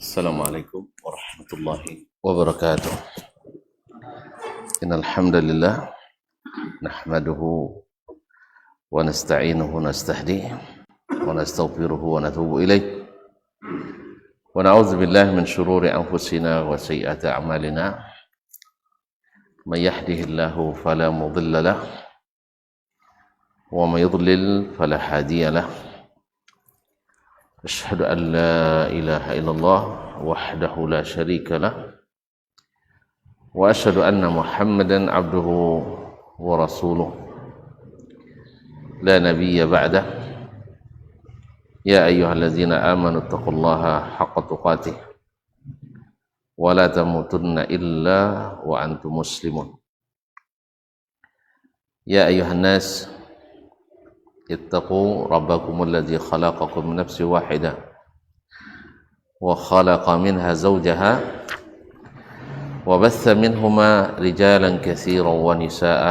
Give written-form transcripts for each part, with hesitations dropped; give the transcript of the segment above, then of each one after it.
السلام عليكم ورحمة الله وبركاته. إن الحمد لله نحمده ونستعينه ونستهديه ونستغفره ونتوب إليه ونعوذ بالله من شرور أنفسنا وسيئات أعمالنا. من يهده الله فلا مضل له ومن يضلل فلا هادي له. أشهد أن لا إله إلا الله وحده لا شريك له وأشهد أن محمدا عبده ورسوله لا نبي بعده. يا أيها الذين آمنوا اتقوا الله حق تقاته ولا تموتن إلا وأنتم مسلمون. يا أيها الناس اتقوا ربكم الذي خلقكم من نفس واحدة وخلق منها زوجها وبث منهما رجالا كثيرا ونساء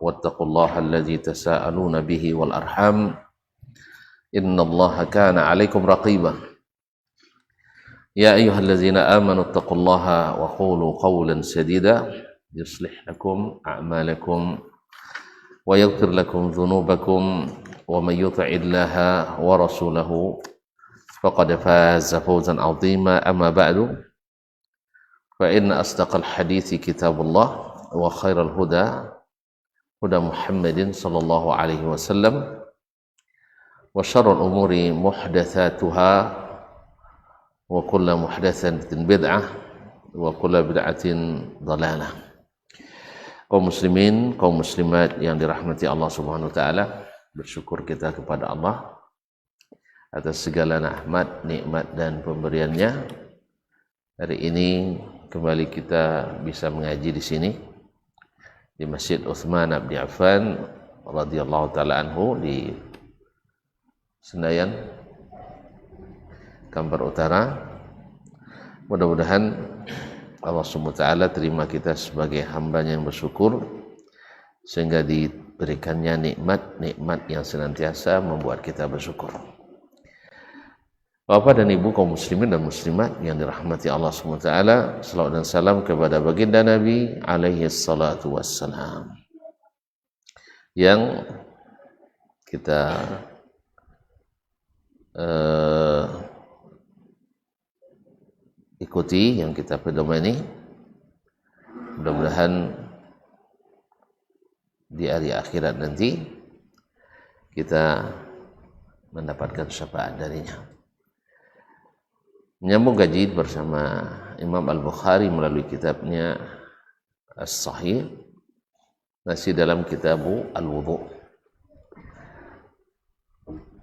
واتقوا الله الذي تساءلون به والأرحام إن الله كان عليكم رقيبا. يا أيها الذين آمنوا اتقوا الله وقولوا قولا سديدا يصلح لكم أعمالكم ويغفر لكم ذنوبكم ومن يطع الله ورسوله فقد فاز فوزا عظيما. أما بعد فإن أصدق الحديث كتاب الله وخير الهدى هدى محمد صلى الله عليه وسلم وشر الأمور محدثاتها وكل محدثة بدعة وكل بدعة ضلالة. Kaum muslimin, kaum muslimat yang dirahmati Allah Subhanahu wa taala, bersyukur kita kepada Allah atas segala nikmat dan pemberiannya. Hari ini kembali kita bisa mengaji di sini di Masjid Utsman bin Affan radhiyallahu taala anhu di Senayan, Kampar Utara. Mudah-mudahan Allah Subhanahu wa taala terima kita sebagai hambanya yang bersyukur sehingga diberikannya nikmat-nikmat yang senantiasa membuat kita bersyukur. Bapak dan Ibu kaum muslimin dan muslimat yang dirahmati Allah Subhanahu wa taala, salawat dan salam kepada baginda Nabi alaihi salatu wassalam yang kita ikuti, yang kita pedomani. Mudah-mudahan di hari akhirat nanti kita mendapatkan syafaat darinya. Menyambung kaji bersama Imam Al-Bukhari melalui kitabnya As-Sahih, masih dalam Kitabu Al-Wudu,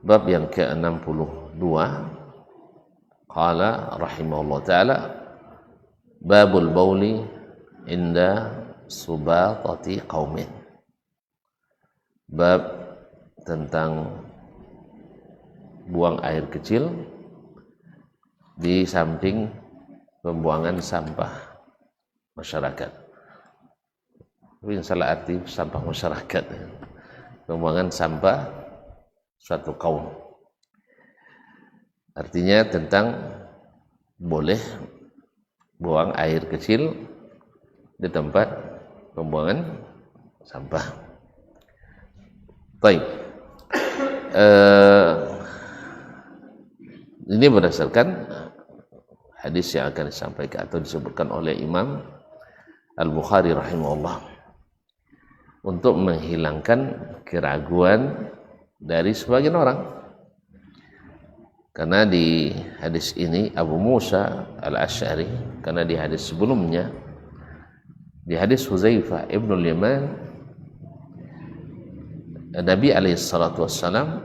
bab yang ke-62. Qala rahimahullah ta'ala, babul bauli inda subatati qaumin. Bab tentang buang air kecil di samping pembuangan sampah masyarakat. Tapi salah arti sampah masyarakat, pembuangan sampah suatu kaum. Artinya tentang boleh buang air kecil di tempat pembuangan sampah. Baik. Ini berdasarkan hadis yang akan disampaikan atau disebutkan oleh Imam Al-Bukhari rahimahullah untuk menghilangkan keraguan dari sebagian orang. Karena di hadis ini Abu Musa Al-Asy'ari, karena di hadis sebelumnya, di hadis Hudzaifah ibn al-Yaman, Nabi alaihi salatu wassalam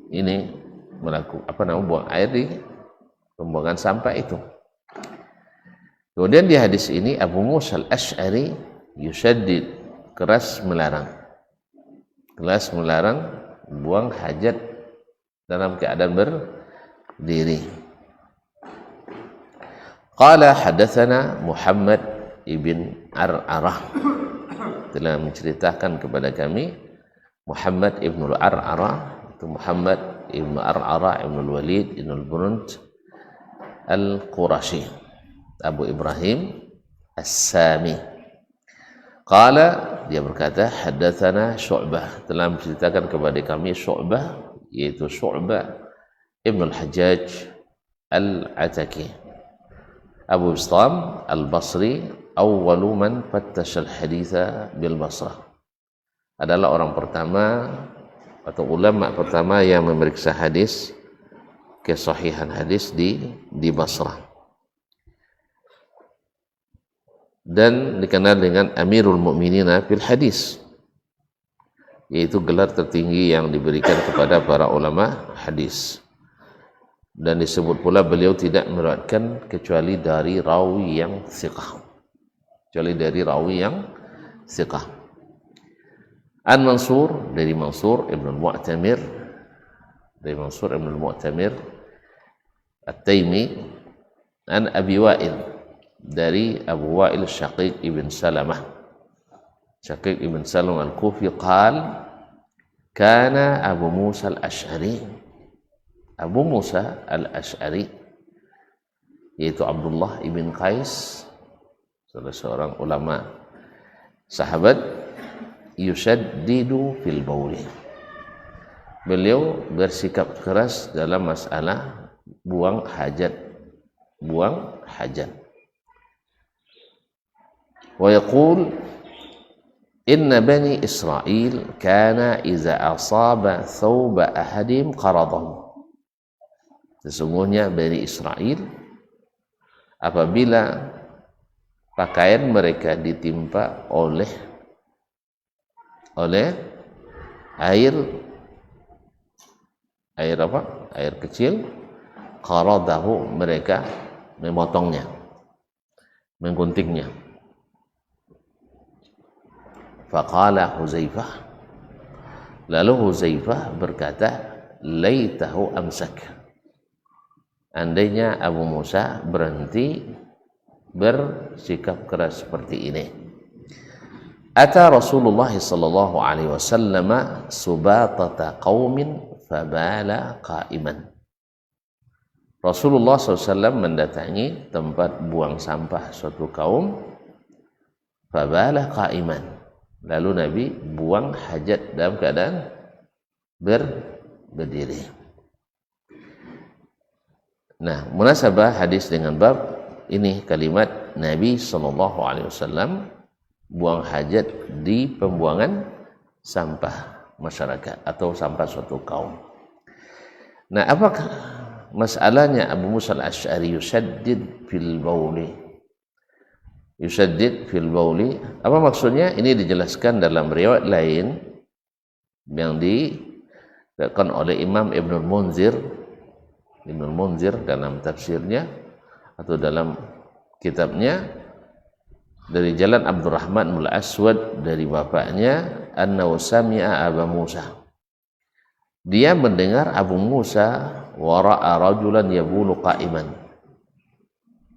ini buang air di pembuangan sampah itu. Kemudian di hadis ini Abu Musa Al-Asy'ari yushaddid, keras melarang buang hajat dalam keadaan berdiri. Qala hadatsana Muhammad ibn Ar'arah, telah menceritakan kepada kami Muhammad ibn Ar'arah, itu Muhammad ibn Ar'arah ibn Walid ibn Burunt Al-Qurashi, Abu Ibrahim As-Sami. Qala, dia berkata, haddatsana Syu'bah, telah menceritakan kepada kami Syu'bah, yaitu Syu'bah Ibn al-Hajjaj Al-Ataki. Abu Bistam Al-Basri, awwalu man fattasha al-haditha bil Basrah, adalah orang pertama atau ulama pertama yang memeriksa hadis, kesahihan hadis di Basrah, dan dikenal dengan Amirul Mukminina fil hadis, yaitu gelar tertinggi yang diberikan kepada para ulama hadis. Dan disebut pula beliau tidak meriwayatkan kecuali dari rawi yang thiqah, An Mansur, dari Mansur Ibn al-Mu'tamir At-Taimi, an Abi Wa'il, dari Abu Wa'il Syaqiq ibn Salamah al-Kufi, qal kana Abu Musa al-Ash'ari, yaitu Abdullah ibn Qais, salah seorang ulama sahabat, yushaddidu fil bauli, beliau bersikap keras dalam masalah buang hajat. Wa yaqul inna bani Israel kana iza asaba thawba ahadim qaradahu, sesungguhnya Bani Israel apabila pakaian mereka ditimpa oleh air kecil, qaradahu, mereka memotongnya, mengguntingnya. Faqala Huzaifah, lalu Huzaifah berkata, laitahu amsak, andainya Abu Musa berhenti bersikap keras seperti ini. Ata Rasulullah sallallahu alaihi wasallam subatata qaumin fabala qa'iman. Rasulullah SAW mendatangi tempat buang sampah suatu kaum, fabala qa'iman, lalu Nabi buang hajat dalam keadaan berdiri. Nah, munasabah hadis dengan bab ini kalimat Nabi SAW buang hajat di pembuangan sampah masyarakat atau sampah suatu kaum. Nah, apakah masalahnya Abu Musa al-Ash'ari yushaddid fil bauli? Apa maksudnya? Ini dijelaskan dalam riwayat lain yang diriwayatkan oleh Imam Ibn al-Munzir dalam tafsirnya atau dalam kitabnya, dari jalan Abdurrahman al-Aswad dari bapaknya, annahu sami'a Abu Musa, dia mendengar Abu Musa wara'a rajulan yabulu qa'iman,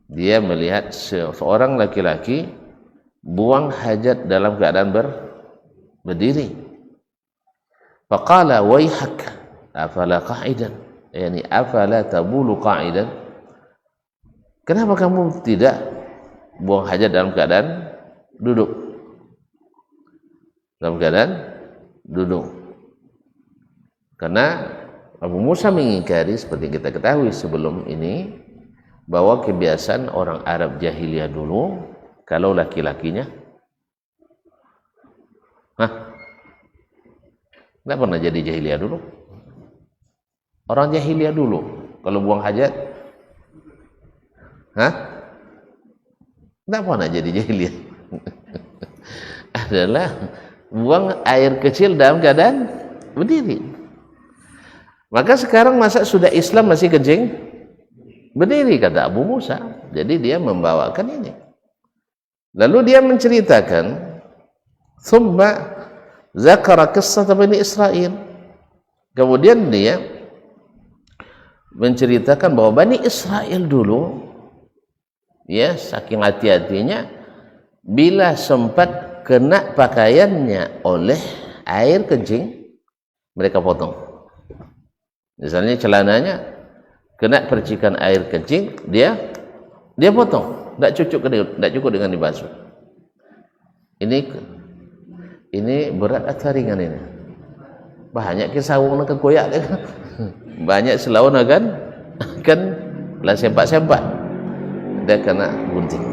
dia melihat seorang laki-laki buang hajat dalam keadaan berdiri. Faqala waihak afala qa'idan, yani afala tabulu qa'idan, kenapa kamu tidak buang hajat dalam keadaan duduk? Karena Abu Musa mengingkari, seperti kita ketahui sebelum ini, bahwa kebiasaan orang Arab jahiliyah dulu, kalau laki-lakinya nggak pernah jadi jahiliyah dulu. Orang jahiliyah dulu kalau buang hajat nggak pernah jadi jahiliyah. Adalah buang air kecil dalam keadaan berdiri. Maka sekarang masa sudah Islam masih kencing berdiri, kata Abu Musa. Jadi dia membawakan ini. Lalu dia menceritakan, thumma zakara qissah Bani Israel. Kemudian dia menceritakan bahwa Bani Israel dulu, ya, saking hati-hatinya, bila sempat kena pakaiannya oleh air kencing, mereka potong. Misalnya celananya kena percikan air kencing, dia potong, tidak cukup dengan dibasuh. Ini berat atau ringan ini? Banyak kisawung nak koyak dia. Banyak selawan akan lah sempak-sempak. Dia kena gunting.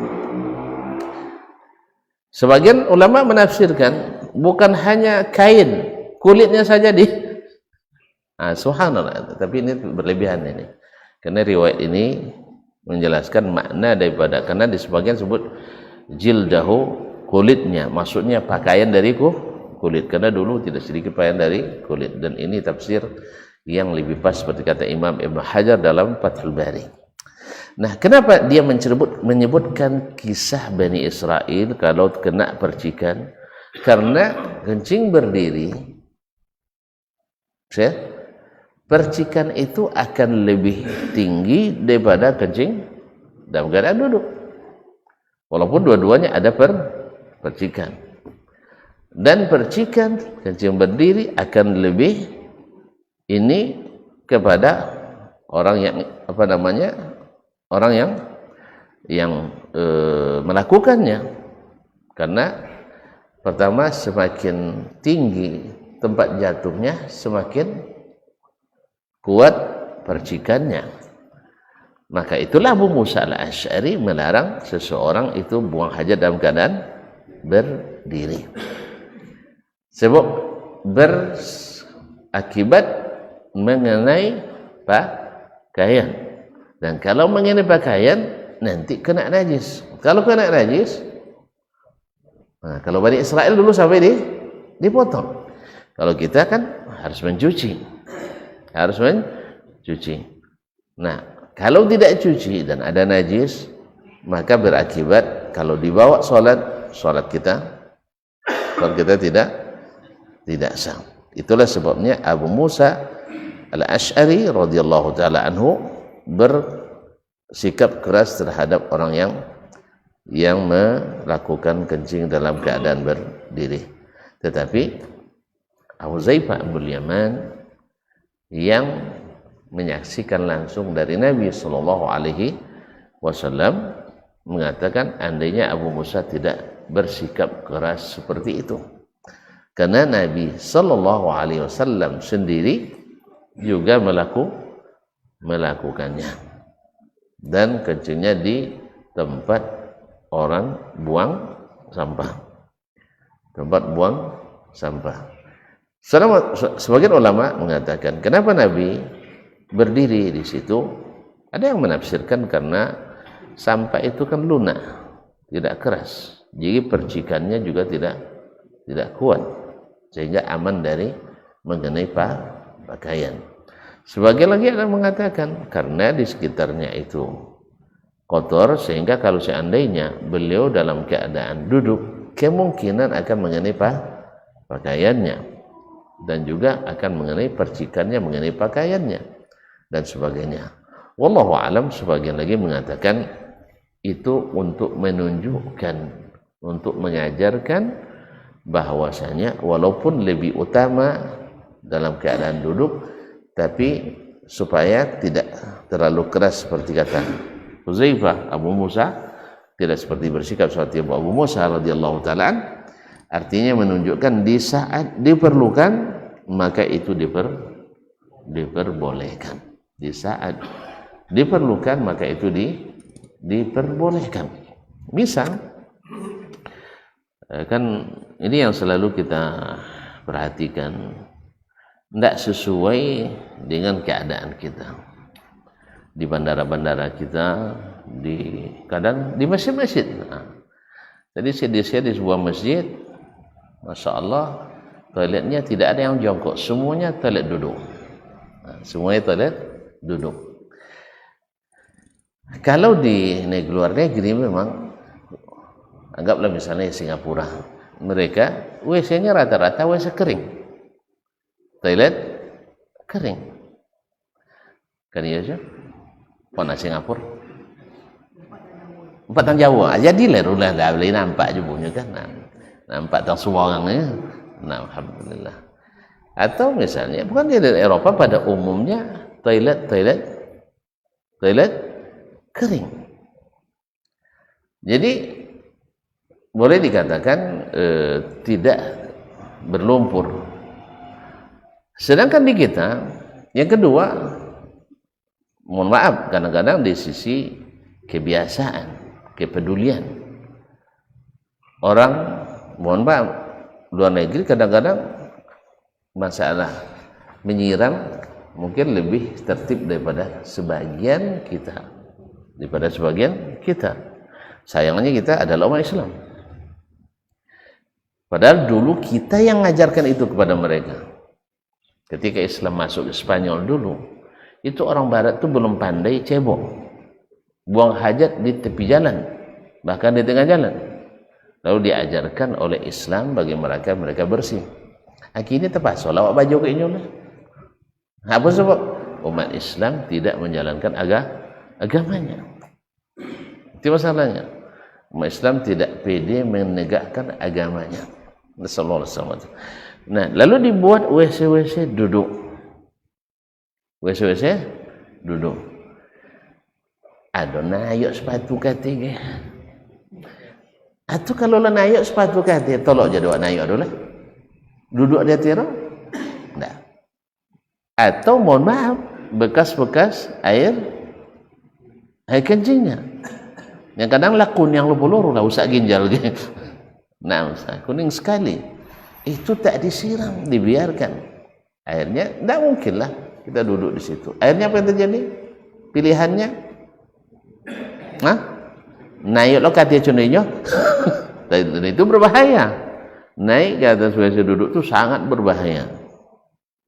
Sebagian ulama menafsirkan bukan hanya kain, kulitnya saja subhanallah, tapi ini berlebihan ini. Karena riwayat ini menjelaskan makna daripada, karena di sebagian sebut jildahu, kulitnya, maksudnya pakaian dari kulit, karena dulu tidak sedikit pakaian dari kulit. Dan ini tafsir yang lebih pas seperti kata Imam Ibn Hajar dalam Fathul Bari. Nah, kenapa dia menyebutkan kisah Bani Israel kalau kena percikan? Karena kencing berdiri, percikan itu akan lebih tinggi daripada kencing dalam keadaan duduk. Walaupun dua-duanya ada percikan. Dan percikan kencing berdiri akan lebih ini kepada orang yang orang yang melakukannya. Karena pertama, semakin tinggi tempat jatuhnya, semakin kuat percikannya. Maka itulah Abu Musa al-Asy'ari melarang seseorang itu buang hajat dalam keadaan berdiri. Sebab berakibat mengenai pakaian. Dan kalau mengenai pakaian, nanti kena najis. Kalau kena najis, kalau Bani Israel dulu sampai dipotong. Kalau kita kan harus mencuci. Nah, kalau tidak cuci dan ada najis, maka berakibat kalau dibawa sholat kita tidak sah. Itulah sebabnya Abu Musa al-Asy'ari radhiyallahu taala anhu bersikap keras terhadap orang yang melakukan kencing dalam keadaan berdiri. Tetapi Abu Zaifah bin Yaman yang menyaksikan langsung dari Nabi sallallahu alaihi wasallam mengatakan, andainya Abu Musa tidak bersikap keras seperti itu, karena Nabi sallallahu alaihi wasallam sendiri juga melakukannya, dan kencingnya di tempat orang buang sampah. Sebagian ulama mengatakan, kenapa Nabi berdiri di situ? Ada yang menafsirkan karena sampah itu kan lunak, tidak keras, jadi percikannya juga tidak kuat, sehingga aman dari mengenai pakaian. Sebagian lagi ada yang mengatakan karena di sekitarnya itu kotor, sehingga kalau seandainya beliau dalam keadaan duduk, kemungkinan akan mengenai pakaiannya, dan juga akan mengenai percikannya, mengenai pakaiannya, dan sebagainya. Wallahu alam. Sebagian lagi mengatakan itu untuk menunjukkan, untuk mengajarkan bahwasanya walaupun lebih utama dalam keadaan duduk, tapi supaya tidak terlalu keras seperti kata Huzaifah, Abu Musa tidak seperti bersikap seperti Abu Musa radhiyallahu taala. Artinya menunjukkan di saat diperlukan maka itu diperbolehkan. Di saat diperlukan maka itu diperbolehkan. Misal kan ini yang selalu kita perhatikan, tidak sesuai dengan keadaan kita di bandara-bandara kita, kadang di masjid-masjid. Jadi saya di sebuah masjid, Masya Allah, toiletnya tidak ada yang jongkok, semuanya toilet duduk. Kalau di luar negeri memang, anggaplah misalnya Singapura, mereka WC-nya rata-rata WC kering, toilet kering. Kan iya sih? Pernah Singapura? Empat jauh aja di lerulah dah boleh nampak je punya kan. Nampak tang suaranya. Nah, alhamdulillah. Atau misalnya bukan di Eropa pada umumnya toilet toilet kering. Jadi boleh dikatakan tidak berlumpur. Sedangkan di kita, yang kedua, mohon maaf, kadang-kadang di sisi kebiasaan, kepedulian. Orang, mohon maaf, luar negeri kadang-kadang masalah menyiram mungkin lebih tertib daripada sebagian kita. Sayangnya kita adalah umat Islam. Padahal dulu kita yang mengajarkan itu kepada mereka. Ketika Islam masuk ke Spanyol dulu, itu orang barat itu belum pandai cebok, buang hajat di tepi jalan, bahkan di tengah jalan. Lalu diajarkan oleh Islam bagi mereka bersih. Akhirnya terpaksa lawak baju ke ini. Apa sebab? Umat Islam tidak menjalankan agamanya. Itu masalahnya. Umat Islam tidak pede menegakkan agamanya. Sallallahu alaihi wasallam. Nah, lalu dibuat WC duduk. WC duduk. Ada nayuk sepatu kata. Atau kalau lah nayuk sepatu kata, tolok jadi wak nayuk adalah. Duduk dia tira? Enggak. Atau mohon maaf, bekas-bekas air kencingnya. Yang kadang lakun yang lupa-lupa lah usak ginjal gitu. Nah, kuning sekali. Itu tak disiram, dibiarkan. Akhirnya tidak mungkin lah kita duduk di situ. Akhirnya apa yang terjadi? Pilihannya, naik lo kata cundinya, dan itu berbahaya. Naik ke atas WC duduk itu sangat berbahaya.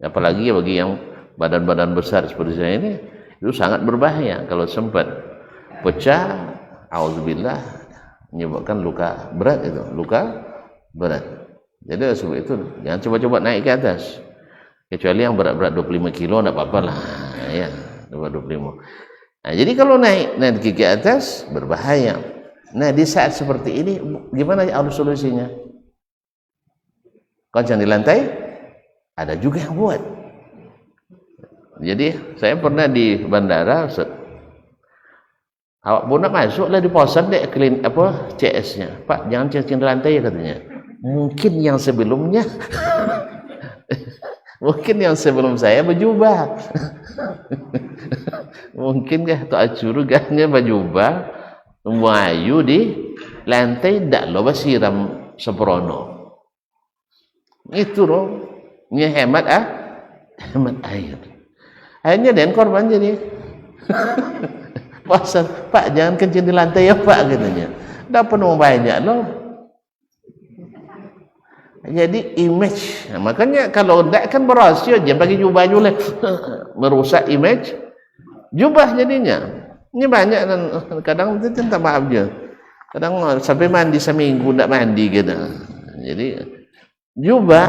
Apalagi bagi yang badan-badan besar seperti saya ini, itu sangat berbahaya. Kalau sempat pecah, auzubillah, menyebabkan luka berat itu, luka berat. Jadi sebab itu jangan coba-coba naik ke atas. Kecuali yang berat-berat 25 kilo enggak apa-apa lah. Ya, 25. Nah, jadi kalau naik ke atas berbahaya. Nah, di saat seperti ini gimana harus solusinya? Kalau di lantai ada juga yang buat. Jadi saya pernah di bandara, awak pun nak masuk lah di posan dek clean apa CS-nya. Pak, jangan cacing di lantai ya katanya. Mungkin yang sebelumnya mungkin yang sebelum saya berjubah. Mungkin kah tu acurugahnya berjubah mayu di lantai dak lo basiram seprono. Itu loh, nya hemat air. Akhirnya dan korban jadi pasar, Pak jangan kencing di lantai ya Pak katanya. Dah penuh banyak loh. Jadi image, nah, makanya kalau tidak kan berhasil jangan bagi jubah juga merusak image jubah jadinya. Ini banyak dan kadang itu minta maaf je. Kadang sampai mandi seminggu tidak mandi gitu. Jadi jubah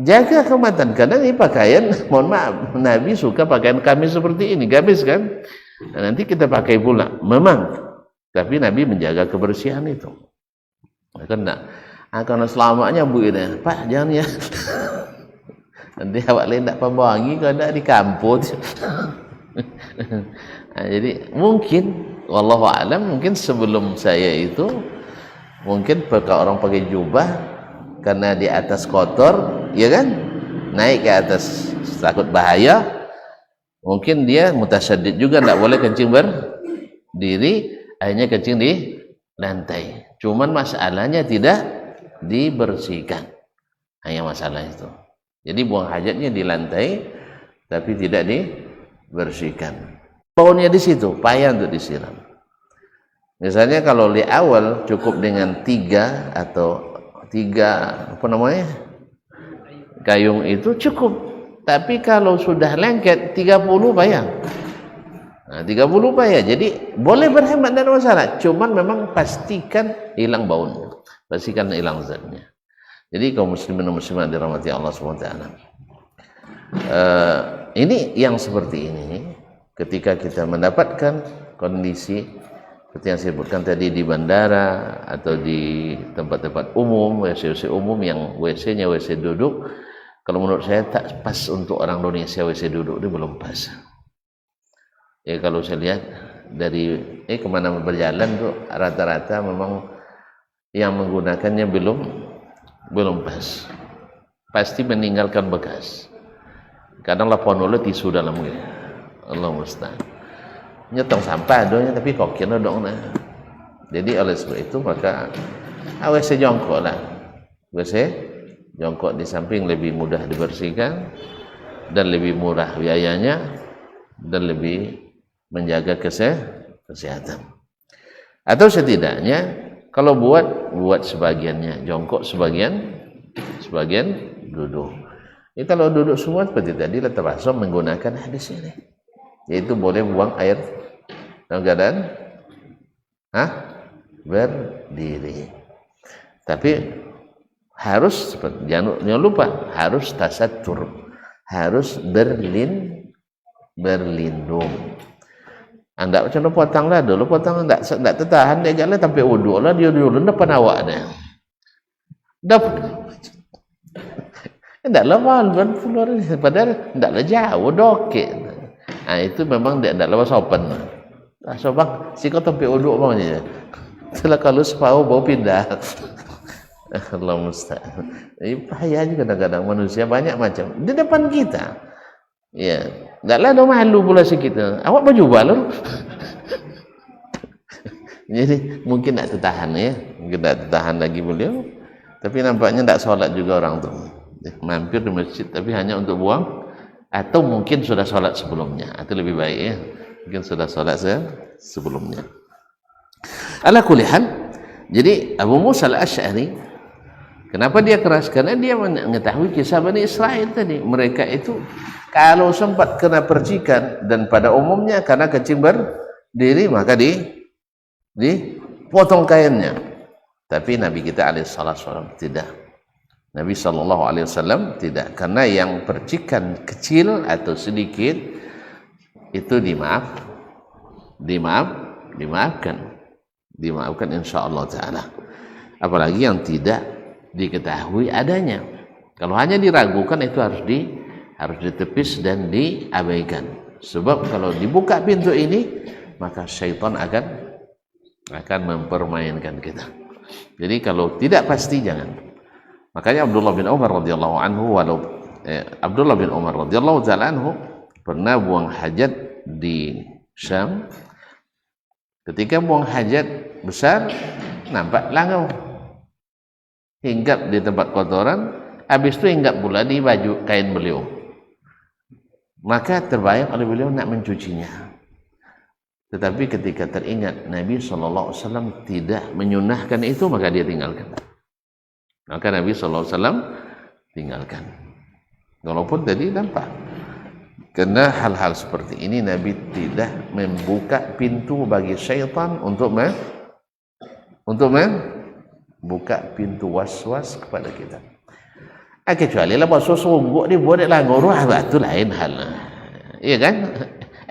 jaga kehormatan. Kadang ini pakaian, mohon maaf, Nabi suka pakaian gamis seperti ini, gamis kan. Nah, nanti kita pakai pula, memang. Tapi Nabi menjaga kebersihan itu. Karena karena selamanya bu ini, Pak jangan ya. Nanti awak lain tak pembangi kalau tak di kampus. Nah, jadi mungkin, wallahu a'lam, mungkin sebelum saya itu, mungkin orang pakai jubah karena di atas kotor, ya kan, naik ke atas takut bahaya. Mungkin dia mutasyadid juga, tidak boleh kencing berdiri, akhirnya kencing di lantai. Cuman masalahnya tidak dibersihkan, hanya masalah itu. Jadi buang hajatnya di lantai tapi tidak dibersihkan. Baunya di situ payah untuk disiram. Misalnya kalau di awal cukup dengan 3 gayung itu cukup, tapi kalau sudah lengket 30 payah. Nah, 30 payah. Jadi boleh berhemat dan masalah, cuman memang pastikan hilang baunya, pastikan hilang zatnya. Jadi kaum muslimin dan muslimat dirahmati Allah SWT, ini yang seperti ini ketika kita mendapatkan kondisi seperti yang saya sebutkan tadi di bandara atau di tempat-tempat umum, WC umum yang WC-nya WC duduk, kalau menurut saya tak pas untuk orang Indonesia. WC duduk ini belum pas. Ya kalau saya lihat dari kemana berjalan tuh rata-rata memang yang menggunakannya belum pas, pasti meninggalkan bekas. Kadang laporan tisu dalam gitu. Allah musta'an. Nyetong sampah doanya tapi kok kira dong nah. Jadi oleh sebab itu maka WC jongkok lah. WC jongkok di samping lebih mudah dibersihkan dan lebih murah biayanya dan lebih menjaga kesehatan. Atau setidaknya kalau buat sebagiannya jongkok, sebagian duduk. Ini kalau duduk semua seperti tadi terpaksa menggunakan hadis ini, yaitu boleh buang air dalam keadaan berdiri. Tapi harus jangan lupa harus tasatur, harus berlindung. Anda macam potong lah dulu, potong enggak tertahan dia jalan sampai wuduk lah dia dulu depan awaknya. Enggak lama keluar padahal enggak jauh dokek. Nah itu memang enggak lama sopan. Nah, sobang si kau sampai wuduk maunya. Setelah kalau sepau bau pindah. Allah musta'an. Ini bahaya juga kadang-kadang manusia banyak macam di depan kita. Ya, enggaklah ada malu pula sikit. Awak baju baru. Jadi mungkin tak tertahan ya, mungkin tak tertahan lagi beliau. Tapi nampaknya tak sholat juga orang tu. Mampir di masjid tapi hanya untuk buang, atau mungkin sudah sholat sebelumnya. Itu lebih baik ya. Mungkin sudah sholat sebelumnya. Ala kulli hal. Jadi Abu Musa al-Asy'ari, kenapa dia keras? Karena dia mengetahui kisah Bani Israel tadi. Mereka itu kalau sempat kena percikan dan pada umumnya karena kencing berdiri maka dipotong kainnya. Tapi Nabi kita alaihissalam tidak. Nabi SAW tidak, karena yang percikan kecil atau sedikit itu dimaafkan insyaallah taala. Apalagi yang tidak diketahui adanya. Kalau hanya diragukan itu harus ditepis dan diabaikan. Sebab kalau dibuka pintu ini maka syaitan akan mempermainkan kita. Jadi kalau tidak pasti jangan. Makanya Abdullah bin Umar radhiyallahu taala anhu pernah buang hajat di Syam. Ketika buang hajat besar nampak langau. Hinggap di tempat kotoran, habis itu hinggap pula di baju kain beliau. Maka terbayang oleh beliau nak mencucinya. Tetapi ketika teringat Nabi SAW tidak menyunahkan itu, maka dia tinggalkan. Maka Nabi SAW tinggalkan. Walaupun tadi nampak. Karena hal-hal seperti ini Nabi tidak membuka pintu bagi syaitan untuk membuka pintu was-was kepada kita. Kecuali lah basuh sungguk dia buat langgur, itu lain hal. Iya kan?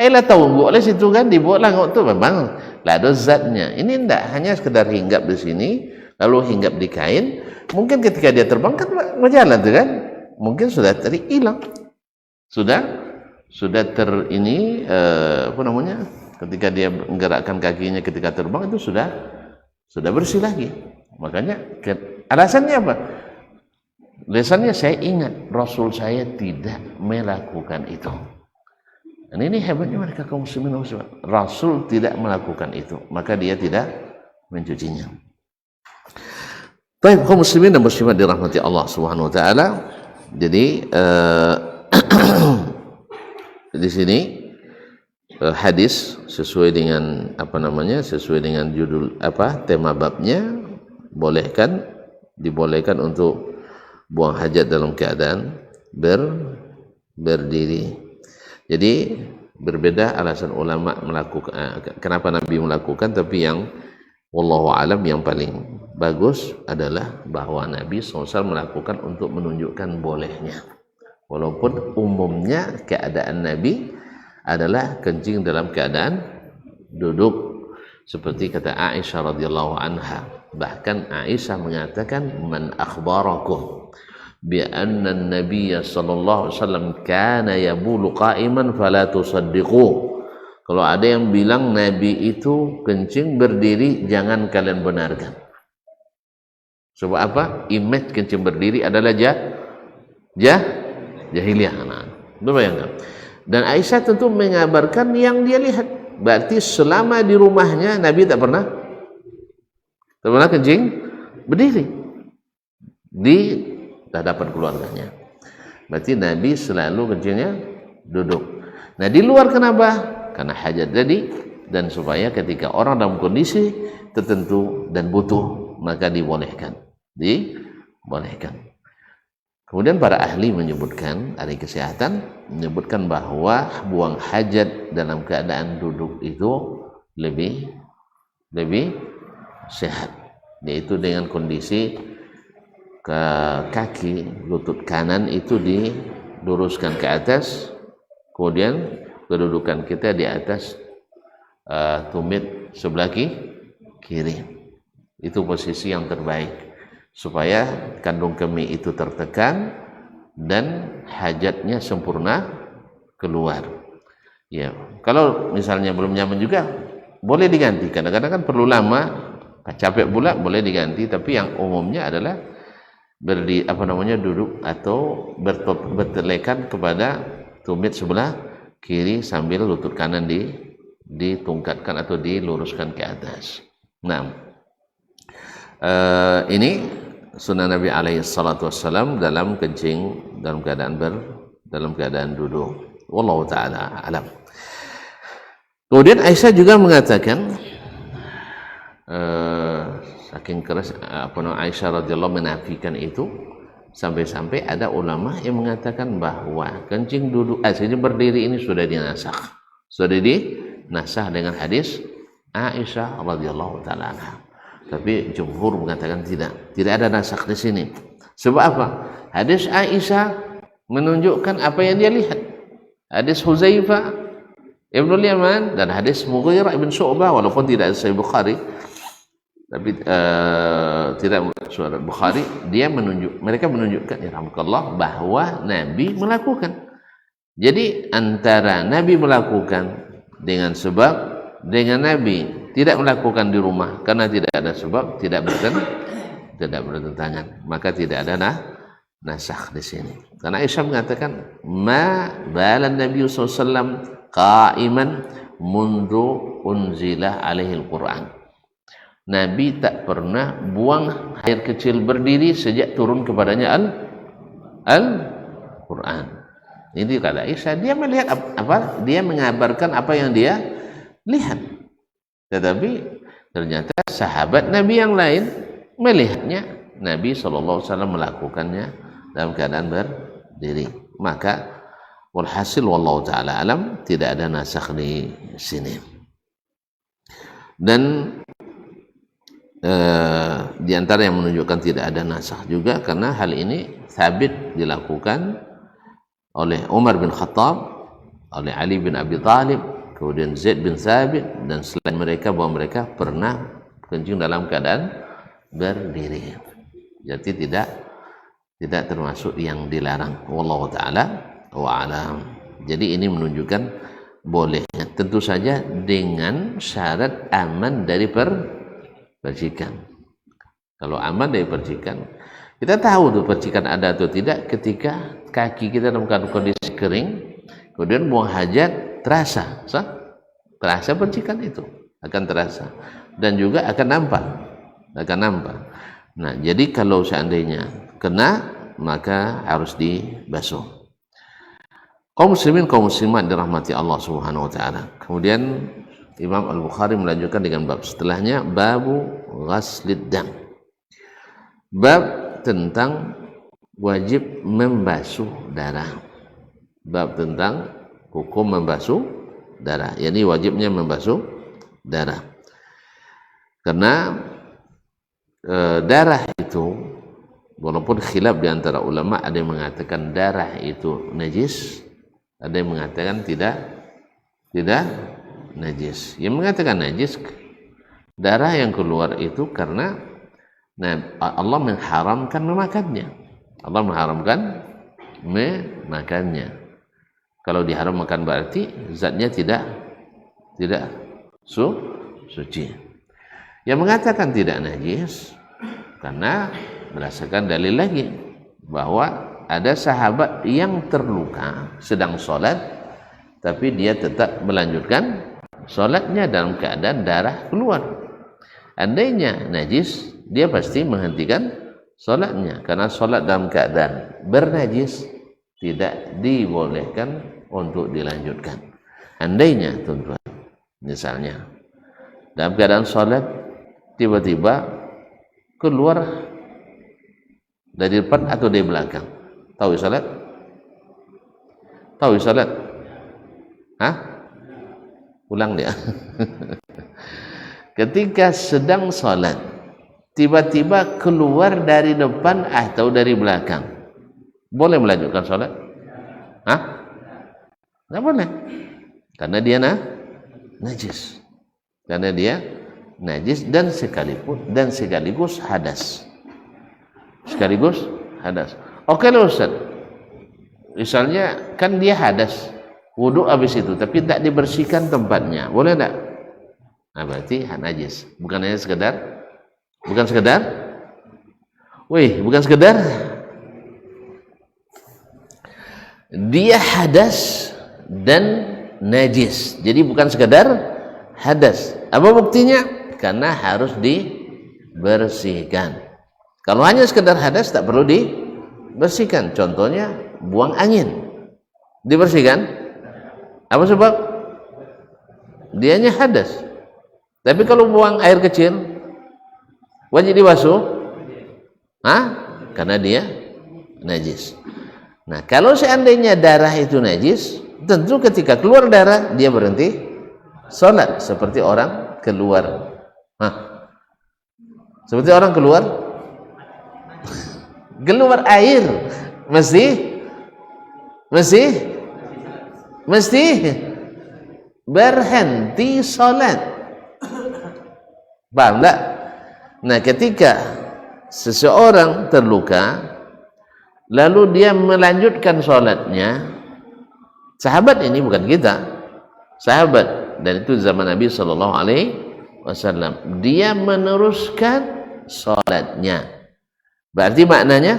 Lah tungguk lah situ kan dibuat langgur tu memang lah ada zatnya. Ini tidak hanya sekedar hinggap di sini, lalu hinggap di kain. Mungkin ketika dia terbang kan berjalan tu kan, mungkin sudah hilang, sudah ketika dia menggerakkan kakinya ketika terbang itu sudah bersih lagi. Makanya alasannya apa? Alasannya saya ingat Rasul saya tidak melakukan itu. Dan ini hebatnya mereka kaum muslimin. Rasul tidak melakukan itu, maka dia tidak mencucinya. Baik, kaum muslimin dan muslimat dirahmati Allah Subhanahu wa taala. Jadi di sini hadis sesuai dengan sesuai dengan judul tema babnya, dibolehkan untuk buang hajat dalam keadaan berdiri. Jadi berbeda alasan ulama melakukan kenapa Nabi melakukan, tapi yang wallahu alam yang paling bagus adalah bahwa Nabi SAW melakukan untuk menunjukkan bolehnya. Walaupun umumnya keadaan Nabi adalah kencing dalam keadaan duduk, seperti kata Aisyah radhiyallahu anha. Bahkan Aisyah mengatakan, man akhbarakum bi anna an-nabiy sallallahu alaihi wasallam kana yabulu qa'iman fala tusaddiqu Kalau ada yang bilang Nabi itu kencing berdiri, jangan kalian benarkan. Sebab apa? Image kencing berdiri adalah jahiliyah. Nah, bayangkan. Dan Aisyah tentu mengabarkan yang dia lihat. Berarti selama di rumahnya Nabi tak pernah kencing berdiri di hadapan keluarganya. Berarti Nabi selalu kencingnya duduk. Nah, di luar kenapa? Karena hajat jadi, dan supaya ketika orang dalam kondisi tertentu dan butuh, maka dibolehkan. Kemudian para ahli menyebutkan, ahli kesehatan menyebutkan bahwa buang hajat dalam keadaan duduk itu lebih sehat, yaitu dengan kondisi kaki lutut kanan itu diluruskan ke atas, kemudian kedudukan kita di atas tumit sebelah kiri. Itu posisi yang terbaik supaya kandung kemih itu tertekan dan hajatnya sempurna keluar. Ya, kalau misalnya belum nyaman juga boleh diganti. Kadang-kadang kan perlu lama, capek pula, boleh diganti. Tapi yang umumnya adalah duduk atau bertelekan kepada tumit sebelah kiri sambil lutut kanan ditungkatkan atau diluruskan ke atas. Nah, ini sunnah Nabi alaihi salatu wassalam dalam kencing dalam keadaan duduk. Wallahu taala alam. Kemudian Aisyah juga mengatakan, saking keras Aisyah radhiyallahu menafikan itu, sampai-sampai ada ulama yang mengatakan bahwa kencing duduk aslinya berdiri ini sudah dinasah dengan hadis Aisyah radhiyallahu taala anha. Tapi jumhur mengatakan tidak ada nasakh di sini. Sebab apa? Hadis Aisyah menunjukkan apa yang dia lihat. Hadis Huzaifah Ibnu Yaman dan hadis Mughirah ibn Syu'bah, walaupun tidak Sahih Bukhari, tapi tidak suara Bukhari, mereka menunjukkan rahmatullah bahwa Nabi melakukan. Jadi antara Nabi melakukan dengan Nabi tidak melakukan di rumah karena tidak ada sebab, tidak bertentangan, maka tidak ada nasakh di sini. Karena Aisyah mengatakan, ma balan Nabi SAW qa'iman mundu unzila alaihi al-Quran. Nabi tak pernah buang air kecil berdiri sejak turun kepadanya Al-Quran. Ini kata Aisyah, dia melihat apa? Dia mengabarkan apa yang dia lihat. Tetapi ternyata sahabat Nabi yang lain melihatnya Nabi SAW melakukannya dalam keadaan berdiri. Maka walhasil wallahu ta'ala alam, tidak ada nasakh di sini. Dan di antara yang menunjukkan tidak ada nasakh juga karena hal ini sabit dilakukan oleh Umar bin Khattab, oleh Ali bin Abi Thalib, kemudian Zaid bin Thabit, dan selain mereka bahwa mereka pernah kencing dalam keadaan berdiri. Jadi tidak termasuk yang dilarang. Wallahu taala wa alam. Jadi ini menunjukkan bolehnya, tentu saja dengan syarat aman dari percikan. Kalau aman dari percikan, kita tahu tuh percikan ada atau tidak ketika kaki kita dalam kondisi kering, kemudian buang hajat, terasa percikan itu akan terasa dan juga akan nampak. Nah, jadi kalau seandainya kena, maka harus dibasuh. Kaum muslimin, kaum muslimat dirahmati Allah Subhanahu wa taala. Kemudian Imam Al-Bukhari melanjutkan dengan bab setelahnya, babu ghaslid dam. Bab tentang wajib membasuh darah. Bab tentang hukum membasuh darah, yakni wajibnya membasuh darah. Karena darah itu, walaupun khilaf di antara ulama, ada yang mengatakan darah itu najis, ada yang mengatakan tidak najis. Yang mengatakan najis, darah yang keluar itu karena Allah mengharamkan memakannya. Allah mengharamkan memakannya. Kalau diharam makan berarti zatnya tidak tidak suci. Yang mengatakan tidak najis karena berdasarkan dalil lagi bahwa ada sahabat yang terluka sedang sholat tapi dia tetap melanjutkan sholatnya dalam keadaan darah keluar. Andainya najis, dia pasti menghentikan sholatnya karena sholat dalam keadaan bernajis tidak dibolehkan untuk dilanjutkan. Andainya tuan-tuan, misalnya dalam keadaan sholat tiba-tiba keluar dari depan atau dari belakang, tahu sholat? Tahu sholat? Hah? Ulang dia. Ketika sedang sholat tiba-tiba keluar dari depan atau dari belakang, boleh melanjutkan sholat? Hah? Tidak boleh, karena dia najis. Karena dia najis dan sekaligus hadas. Sekaligus hadas. Oke lah Ustaz, misalnya kan dia hadas, wudhu habis itu, tapi tak dibersihkan tempatnya, boleh tak? Nah berarti najis. Bukan hanya sekedar, bukan sekedar dia hadas dan najis. Jadi bukan sekedar hadas. Apa buktinya? Karena harus dibersihkan. Kalau hanya sekedar hadas tak perlu dibersihkan. Contohnya buang angin, dibersihkan. Apa sebab? Dianya hadas. Tapi kalau buang air kecil wajib dibasuh? Karena dia najis. Nah, kalau seandainya darah itu najis, tentu ketika keluar darah dia berhenti sholat, seperti orang keluar. Seperti orang keluar air, mesti berhenti sholat. Paham tak? Nah, ketika seseorang terluka lalu dia melanjutkan sholatnya, sahabat ini bukan kita, sahabat, dan itu zaman Nabi SAW, dia meneruskan sholatnya. Berarti maknanya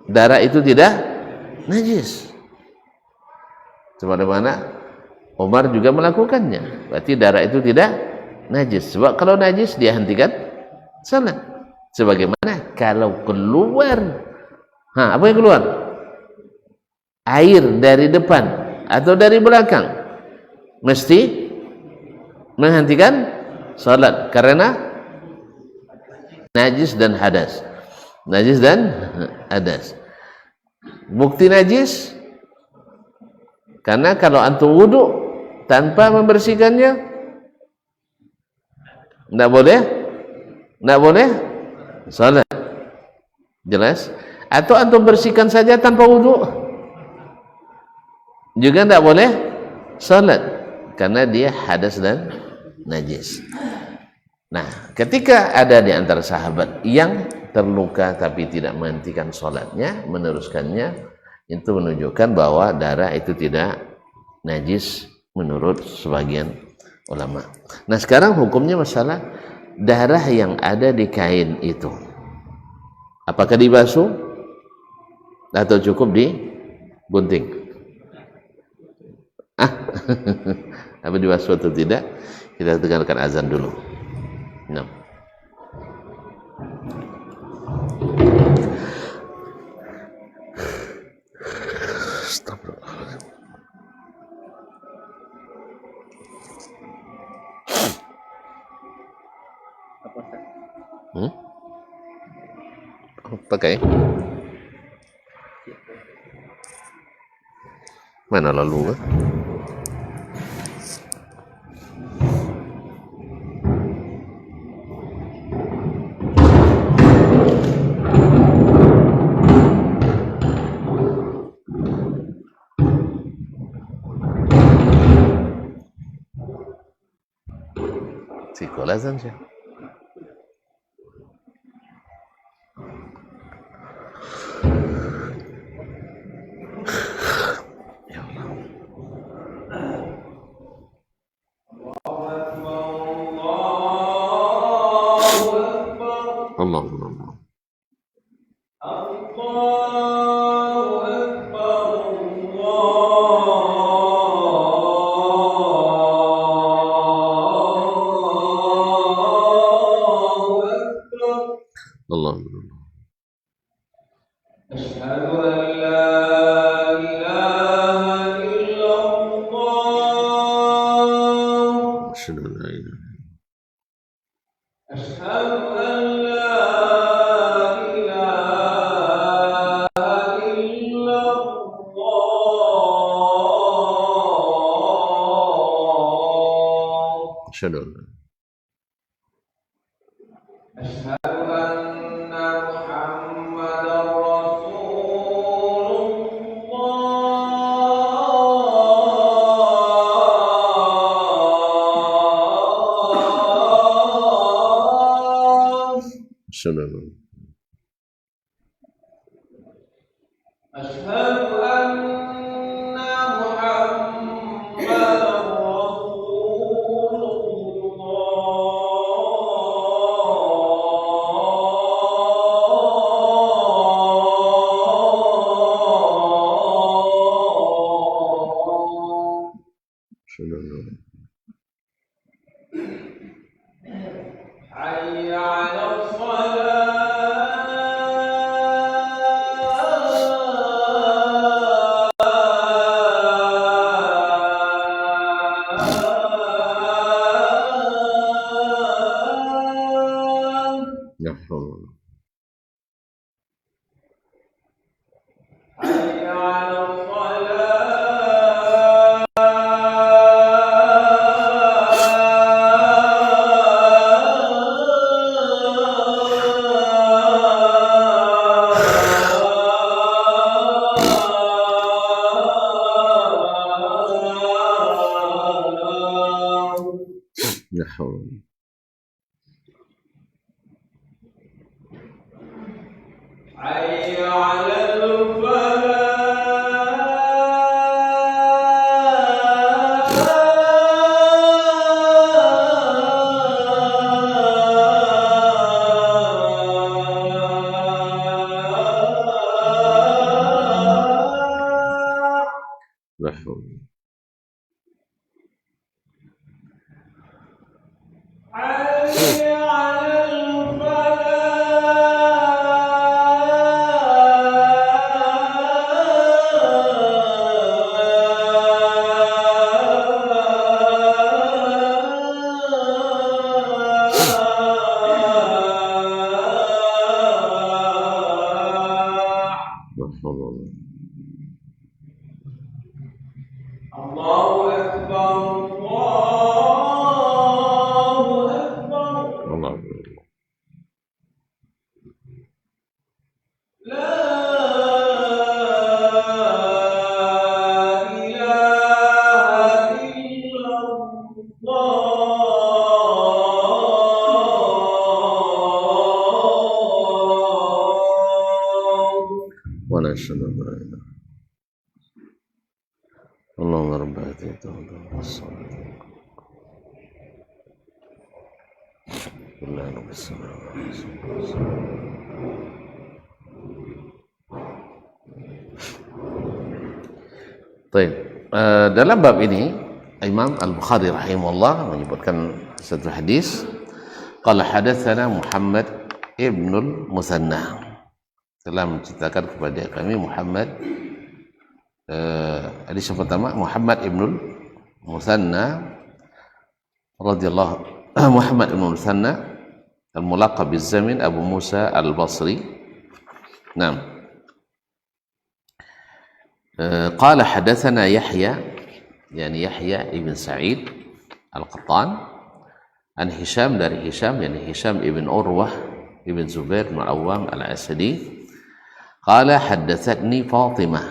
darah itu tidak najis. Sebagaimana Umar juga melakukannya. Berarti darah itu tidak najis. Sebab kalau najis dia hentikan salat. Sebagaimana kalau keluar, apa yang keluar? Air dari depan atau dari belakang, mesti menghentikan salat karena najis dan hadas. Najis dan hadas. Bukti najis karena kalau antum wudu tanpa membersihkannya tidak boleh salat. Jelas? Atau antum bersihkan saja tanpa wudu juga tidak boleh salat karena dia hadas dan najis. Nah, ketika ada di antara sahabat yang terluka tapi tidak menghentikan sholatnya, meneruskannya, itu menunjukkan bahwa darah itu tidak najis menurut sebagian ulama. Nah, sekarang hukumnya masalah darah yang ada di kain itu, apakah dibasuh atau cukup digunting? Apa dibasuh atau tidak? Kita dengarkan azan dulu. Nah, pakai mana lalu? Lazim sih. Ya Allah. Allah. Asyhadu an la ilaha illallah. Asyhadu an la ilaha. Asyhadu an la ilaha illallah. Asyhadu an la. Asyhadu anna Muhammadar Rasulullah. Asyhadu an la. Asyhadu anna Muhammadar Rasulullah. Asyhadu an la. Hayya 'ala shalah. Ya Allah. Hayya 'ala shalah. Ya Allah. Hayya 'alal falah. La haula. Hayya 'alal falah. La haula. Allahu Akbar, Allahu Akbar. Allah. La ilaha illallah. Wa la asyhadu an la ilaha. Allahumma rabb hadhihi at-tawbah was-salat. Billahi rabbis samawati wal Baik, dalam bab ini Imam Al-Bukhari rahimahullah menyebutkan satu hadis. Qala hadatsana Muhammad ibnul Musanna, telah menceritakan kepada kami Muhammad, hadis yang pertama Muhammad ibnul Musanna radhiyallahu Muhammad ibnul Musanna al-mulaqab biz-Zamin Abu Musa al-Basri. Naam. قال حدثنا يحيى يعني يحيى ابن سعيد القطان عن هشام dari Hisham يعني هشام ابن أروة ابن زبير بن العوام الأسدي قال حدثتني فاطمة,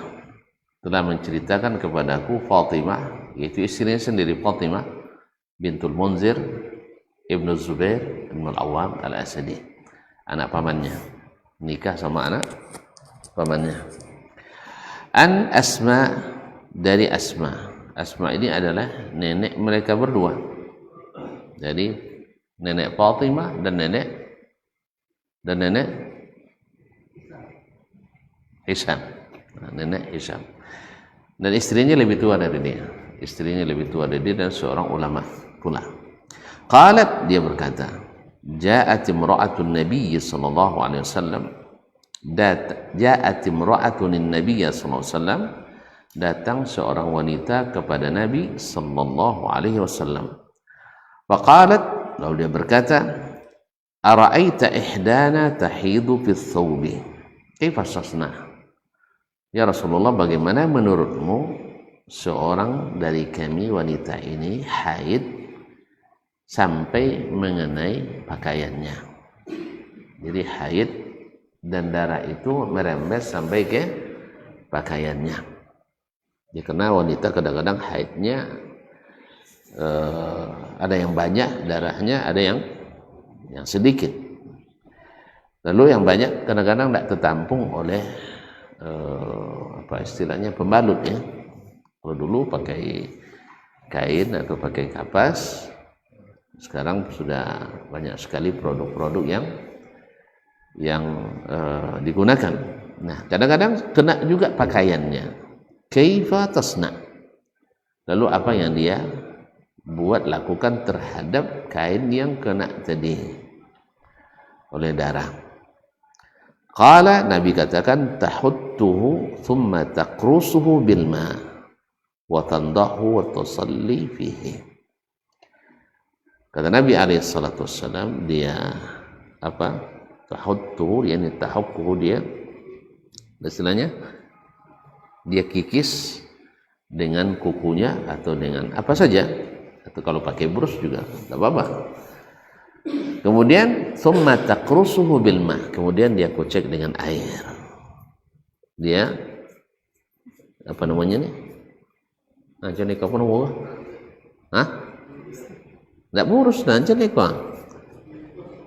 telah menceritakan kepadaku Fatimah, yaitu istrinya sendiri Fatimah bintul Munzir ibnu Zubair ibn al-Awwam al-Asadi, anak pamannya, nikah sama anak pamannya. An Asma, dari Asma. Asma ini adalah nenek mereka berdua. Jadi nenek Fatimah dan nenek Hisham. Nenek Hisham. Dan istrinya lebih tua dari dia. Istrinya lebih tua dari dia dan seorang ulama pula. Qalat, dia berkata, ja'at imra'atun nabiy sallallahu alaihi wasallam, ja'at imra'atun nabiy sallallahu alaihi wasallam, datang seorang wanita kepada Nabi sallallahu alaihi wasallam. Faqalat, lalu dia berkata, ara'aita ihdana tahidu fi thawbi kaifa tasna? Ya Rasulullah, bagaimana menurutmu seorang dari kami wanita ini haid sampai mengenai pakaiannya? Jadi haid dan darah itu merembes sampai ke pakaiannya. Ya, karena wanita kadang-kadang haidnya ada yang banyak darahnya, ada yang sedikit. Lalu yang banyak kadang-kadang tidak tertampung oleh apa istilahnya, pembalut ya. Kalau dulu pakai kain atau pakai kapas, sekarang sudah banyak sekali produk-produk yang digunakan. Nah, kadang-kadang kena juga pakaiannya. Kaifa tasna? Lalu apa yang dia buat, lakukan terhadap kain yang kena tadi oleh darah? Qala, Nabi katakan, tahuttuhu thumma taqrusuhu bil ma wa tandahu wa tusalli fihi. Kata Nabi alaihi salatu wassalam, dia apa? Tahuttuhu, yani tahukkuhu, dia istilahnya dia kikis dengan kukunya atau dengan apa saja, atau kalau pakai brus juga tidak apa-apa. Kemudian thumma taqrusuhu bil ma, kemudian dia kocek dengan air. Dia apa namanya nih? Aja nih kapan mau? Hah? Tidak burus dan aja nih kau.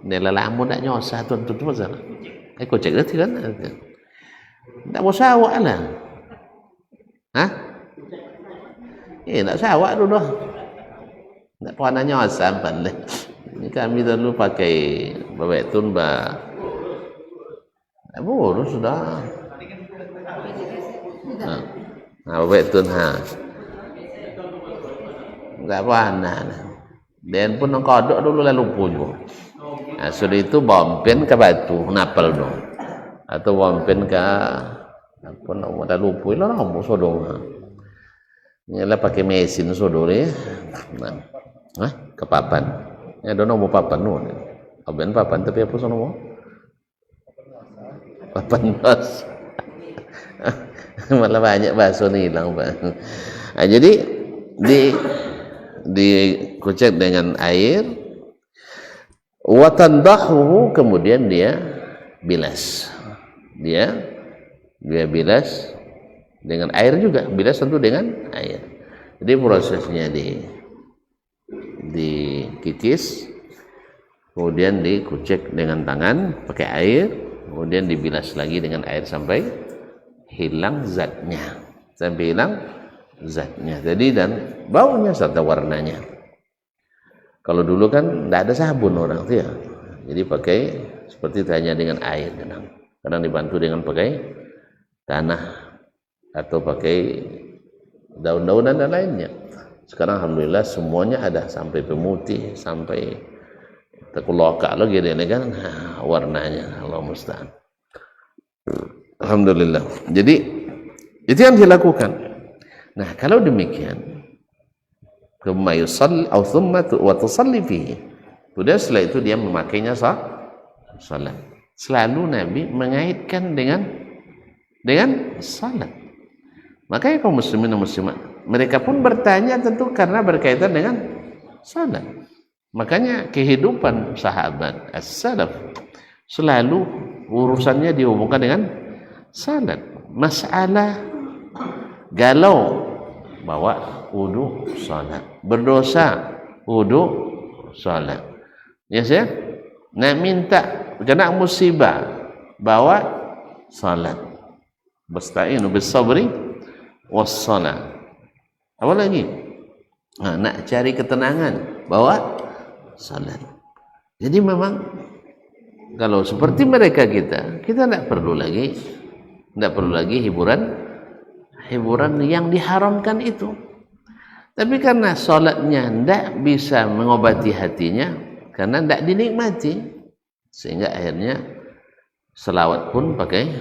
Dia lelamu tidak nyosah tuan-tuan macam. Kocek itu kan? Tidak mau sawak lah. Hah? Tak sawak dulu. Tak pernah nyosah balik. Ini kami dulu pakai babektun burus sudah. Nah, babektun enggak pernah. Dan pun kodok dulu lalu punya. Nah, sudah itu bompen ke batu napal dong. Atau bompen ke apa namanya lupa lah mau sodong. Nyalah pakai mesin sodor ya. Nah, ke papan. Ya dono mau papan nu. Aben papan tapi apa sono mau? Papan bos. Malah banyak bakso nih hilang, Pak. Nah, jadi dikucek dengan air, wa tandahu, kemudian dia bilas. Dia bilas dengan air juga, bilas tentu dengan air. Jadi prosesnya dikikis, kemudian dikucek dengan tangan pakai air, kemudian dibilas lagi dengan air sampai hilang zatnya, Jadi dan baunya serta warnanya. Kalau dulu kan tidak ada sabun orang tuh ya, jadi pakai seperti itu, hanya dengan air, kadang dibantu dengan pakai tanah atau pakai daun-daunan dan lainnya. Sekarang alhamdulillah semuanya ada, sampai pemutih, sampai tekulokak lagi dia kan warnanya, Allah musta'an. Alhamdulillah. Jadi itu yang dilakukan. Nah, kalau demikian, thumma yusalli atau thumma wa tusalli fihi. Kemudian setelah itu dia memakainya salat. Selalu Nabi mengaitkan dengan salat. Makanya kaum muslimin dan muslimat, mereka pun bertanya tentu karena berkaitan dengan salat. Makanya kehidupan sahabat as-salaf selalu urusannya dihubungkan dengan salat. Masalah galau bawa wudu salat, berdosa wudu salat. Ya saya nak minta kena musibah bawa salat. Basta'inu bis sabri wassalah. Apa lagi? Nak cari ketenangan, bawa salat. Jadi memang kalau seperti mereka kita tidak perlu lagi hiburan yang diharamkan itu. Tapi karena salatnya tidak bisa mengobati hatinya, karena tidak dinikmati, sehingga akhirnya selawat pun pakai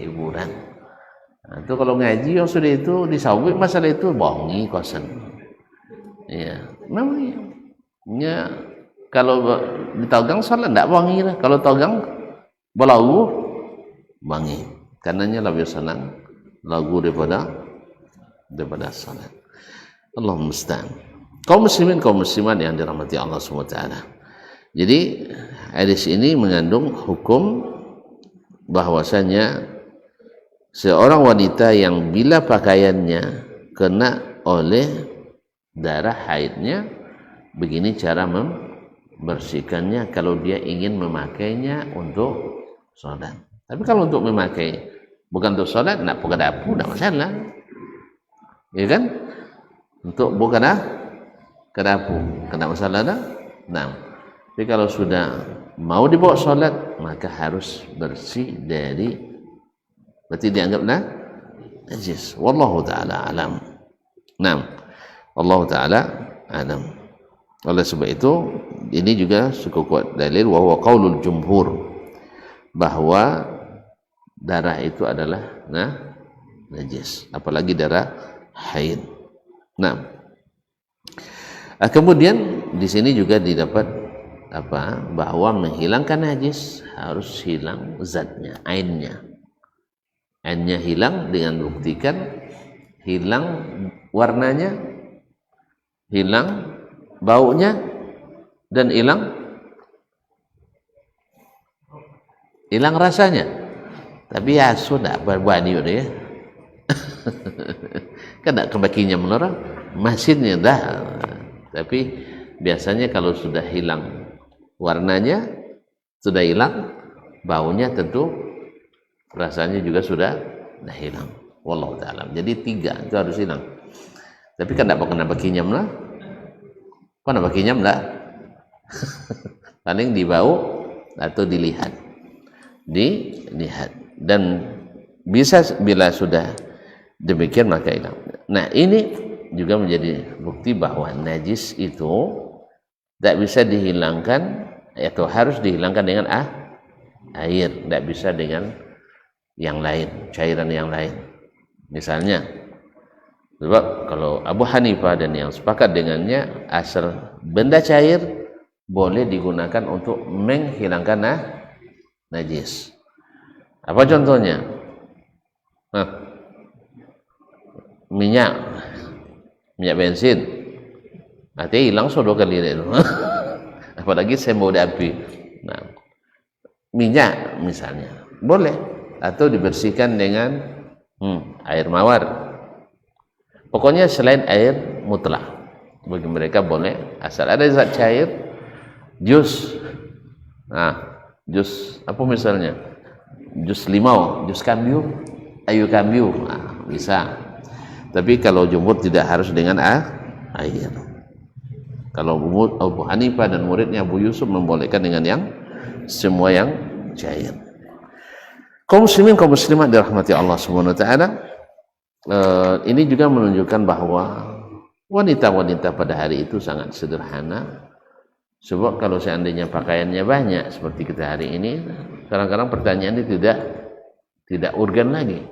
hiburan. Nah, itu kalau ngaji yang sudah itu disawik masalah itu bongi kosan. Ya, memang ya. Kalau ditogang salat tidak bongi lah. Kalau togang belagu bongi. Karenanya lebih senang lagu daripada salat. Allahumma musta'an. Kaum muslimin kaum muslimat yang dirahmati Allah SWT. Jadi hadis ini mengandung hukum bahwasanya seorang wanita yang bila pakaiannya kena oleh darah haidnya, begini cara membersihkannya kalau dia ingin memakainya untuk sholat. Tapi kalau untuk memakai bukan untuk sholat, nak buka dapur, tidak masalah, ya kan? Untuk buka ke dapur, tidak masalah dah. Nah, tapi kalau sudah mau dibawa sholat, maka harus bersih dari, berarti dianggaplah najis. Wallahu ta'ala alam. Nah, Allah Ta'ala alam. Oleh sebab itu, ini juga cukup kuat dalil bahwa qaulul jumhur, bahwa darah itu adalah najis, apalagi darah haid. Nah, kemudian di sini juga didapat bahwa menghilangkan najis harus hilang zatnya, ainnya. Ainnya hilang dengan buktikan hilang warnanya, hilang baunya, dan hilang rasanya. Tapi ya sudah berbani udah ya. Kan tak kebakinya melarang mesinnya dah. Tapi biasanya kalau sudah hilang warnanya, sudah hilang baunya, tentu rasanya juga sudah hilang. Wallahu ta'ala. Jadi 3 itu harus hilang. Tapi kan tak kena bakinyam lah. Apa nak bakinyam lah? Paling dibau atau dilihat. Dan bisa bila sudah demikian maka hilang. Nah, ini juga menjadi bukti bahwa najis itu tidak bisa dihilangkan atau harus dihilangkan dengan air, tidak bisa dengan yang lain, cairan yang lain. Misalnya, sebab kalau Abu Hanifah dan yang sepakat dengannya, asal benda cair boleh digunakan untuk menghilangkan najis. Apa contohnya? Minyak bensin, nanti hilang sudah kali itu. Apalagi sembau api. Nah, minyak misalnya boleh, atau dibersihkan dengan air mawar. Pokoknya selain air mutlak, bagi mereka boleh, asal ada zat cair. Jus, jus apa misalnya? Jus limau, jus kambiu, ayu kambiu, bisa. Tapi kalau jumhur tidak harus dengan air. Kalau Abu Hanifah dan muridnya Abu Yusuf membolehkan dengan yang semua yang cair. Kaum muslimin kaum muslimat dirahmati Allah Subhanahu wa taala, ini juga menunjukkan bahwa wanita-wanita pada hari itu sangat sederhana. Sebab kalau seandainya pakaiannya banyak seperti kita hari ini, kadang-kadang pertanyaan itu tidak urgen lagi.